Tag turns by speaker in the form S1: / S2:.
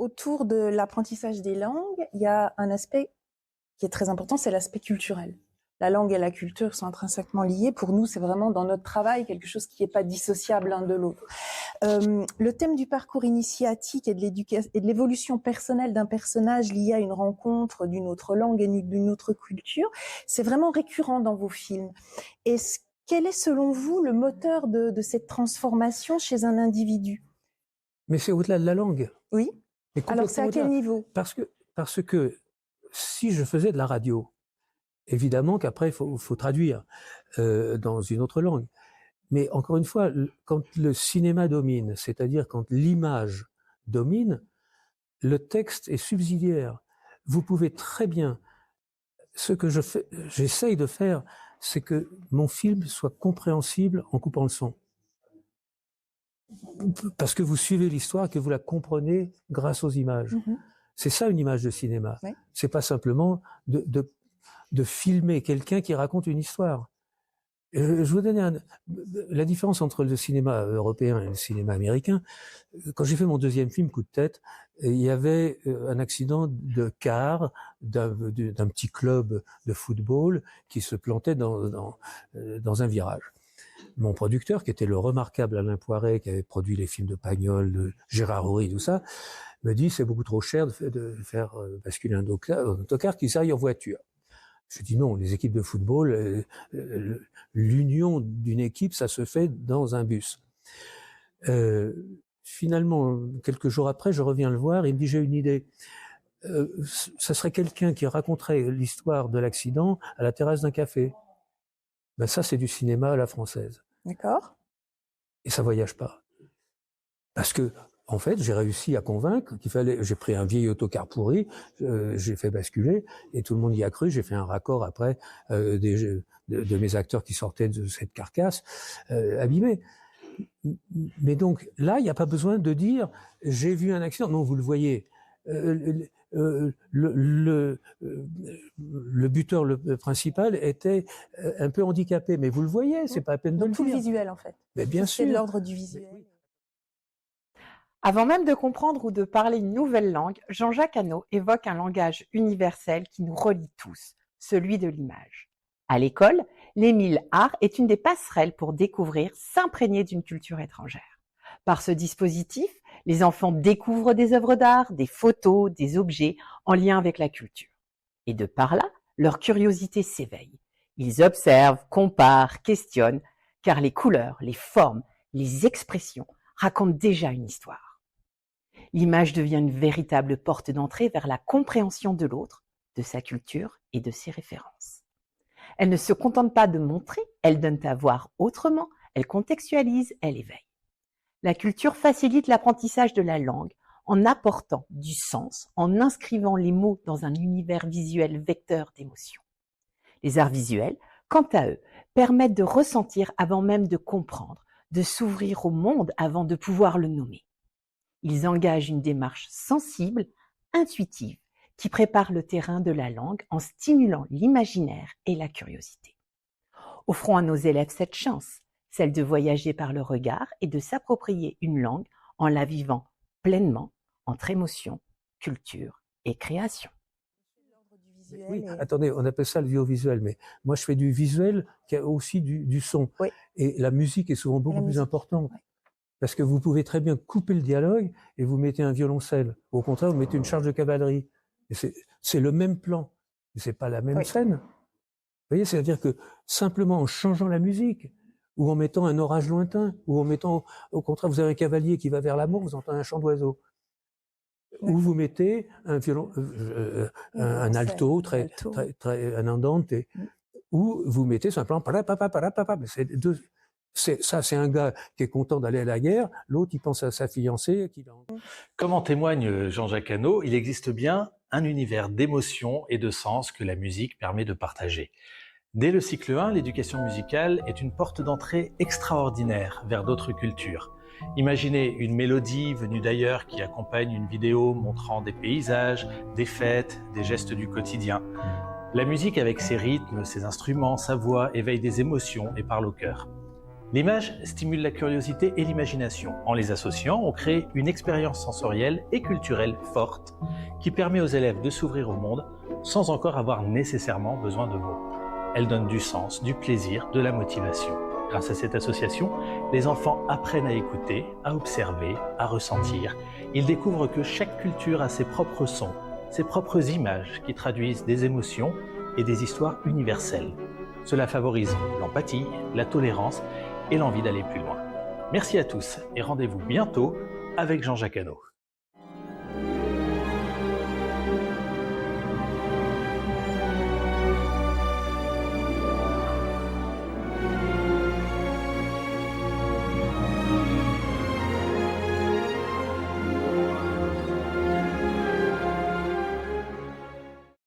S1: autour de l'apprentissage des langues, il y a un aspect qui est très important, c'est l'aspect culturel. La langue et la culture sont intrinsèquement liées. Pour nous, c'est vraiment dans notre travail quelque chose qui n'est pas dissociable l'un de l'autre. Le thème du parcours initiatique et de l'évolution personnelle d'un personnage lié à une rencontre d'une autre langue et d'une autre culture, c'est vraiment récurrent dans vos films. Et quel est, selon vous, le moteur de cette transformation chez un individu?
S2: Mais c'est au-delà de la langue.
S1: Oui. Alors, c'est à quel niveau?
S2: Parce que si je faisais de la radio, évidemment qu'après, il faut traduire dans une autre langue. Mais encore une fois, quand le cinéma domine, c'est-à-dire quand l'image domine, le texte est subsidiaire. Vous pouvez très bien... Ce que j'essaye de faire, c'est que mon film soit compréhensible en coupant le son. Parce que vous suivez l'histoire, que vous la comprenez grâce aux images. Mmh. C'est ça une image de cinéma. Oui. C'est pas simplement de filmer quelqu'un qui raconte une histoire. Je vous donne la différence entre le cinéma européen et le cinéma américain. Quand j'ai fait mon deuxième film, Coup de tête, il y avait un accident de car d'un petit club de football qui se plantait dans un virage. Mon producteur, qui était le remarquable Alain Poiret, qui avait produit les films de Pagnol, de Gérard Houry, tout ça, me dit c'est beaucoup trop cher de faire basculer un autocar qui s'aille en voiture. Je dis non, les équipes de football, l'union d'une équipe, ça se fait dans un bus. Finalement, quelques jours après, je reviens le voir, il me dit j'ai une idée. Ça serait quelqu'un qui raconterait l'histoire de l'accident à la terrasse d'un café. Ben ça, c'est du cinéma à la française.
S1: D'accord.
S2: Et ça voyage pas. Parce que, en fait, j'ai réussi à convaincre qu'il fallait... J'ai pris un vieil autocar pourri, j'ai fait basculer, et tout le monde y a cru. J'ai fait un raccord après de mes acteurs qui sortaient de cette carcasse abîmée. Mais donc, là, il n'y a pas besoin de dire « j'ai vu un accident ». Non, vous le voyez. Le buteur principal était un peu handicapé, mais vous le voyez, c'est pas la peine de le dire.
S1: Tout le visuel, en fait.
S2: Mais bien sûr.
S1: C'est de l'ordre du visuel.
S3: Avant même de comprendre ou de parler une nouvelle langue, Jean-Jacques Hano évoque un langage universel qui nous relie tous, celui de l'image. À l'école, l'Émile Art est une des passerelles pour découvrir, s'imprégner d'une culture étrangère. Par ce dispositif, les enfants découvrent des œuvres d'art, des photos, des objets en lien avec la culture. Et de par là, leur curiosité s'éveille. Ils observent, comparent, questionnent, car les couleurs, les formes, les expressions racontent déjà une histoire. L'image devient une véritable porte d'entrée vers la compréhension de l'autre, de sa culture et de ses références. Elle ne se contente pas de montrer, elle donne à voir autrement, elle contextualise, elle éveille. La culture facilite l'apprentissage de la langue en apportant du sens, en inscrivant les mots dans un univers visuel vecteur d'émotions. Les arts visuels, quant à eux, permettent de ressentir avant même de comprendre, de s'ouvrir au monde avant de pouvoir le nommer. Ils engagent une démarche sensible, intuitive, qui prépare le terrain de la langue en stimulant l'imaginaire et la curiosité. Offrons à nos élèves cette chance, celle de voyager par le regard et de s'approprier une langue en la vivant pleinement entre émotion, culture et création.
S2: Oui, attendez, on appelle ça le audiovisuel, mais moi je fais du visuel qui a aussi du son. Oui. Et la musique est souvent beaucoup plus importante. Oui. Parce que vous pouvez très bien couper le dialogue et vous mettez un violoncelle. Au contraire, vous mettez une charge de cavalerie. Et c'est le même plan, mais c'est pas la même scène. Vous voyez, c'est-à-dire que simplement en changeant la musique, ou en mettant un orage lointain, ou en mettant, au contraire, vous avez un cavalier qui va vers l'amour, vous entendez un chant d'oiseau. Ou vous mettez un violon, un alto, un andante, ou vous mettez simplement c'est un gars qui est content d'aller à la guerre, l'autre il pense à sa fiancée.
S4: Comme en témoigne Jean-Jacques Hano, il existe bien un univers d'émotions et de sens que la musique permet de partager. Dès le cycle 1, l'éducation musicale est une porte d'entrée extraordinaire vers d'autres cultures. Imaginez une mélodie venue d'ailleurs qui accompagne une vidéo montrant des paysages, des fêtes, des gestes du quotidien. La musique avec ses rythmes, ses instruments, sa voix éveille des émotions et parle au cœur. L'image stimule la curiosité et l'imagination. En les associant, on crée une expérience sensorielle et culturelle forte qui permet aux élèves de s'ouvrir au monde sans encore avoir nécessairement besoin de mots. Elle donne du sens, du plaisir, de la motivation. Grâce à cette association, les enfants apprennent à écouter, à observer, à ressentir. Ils découvrent que chaque culture a ses propres sons, ses propres images qui traduisent des émotions et des histoires universelles. Cela favorise l'empathie, la tolérance et l'envie d'aller plus loin. Merci à tous et rendez-vous bientôt avec Jean-Jacques Hano.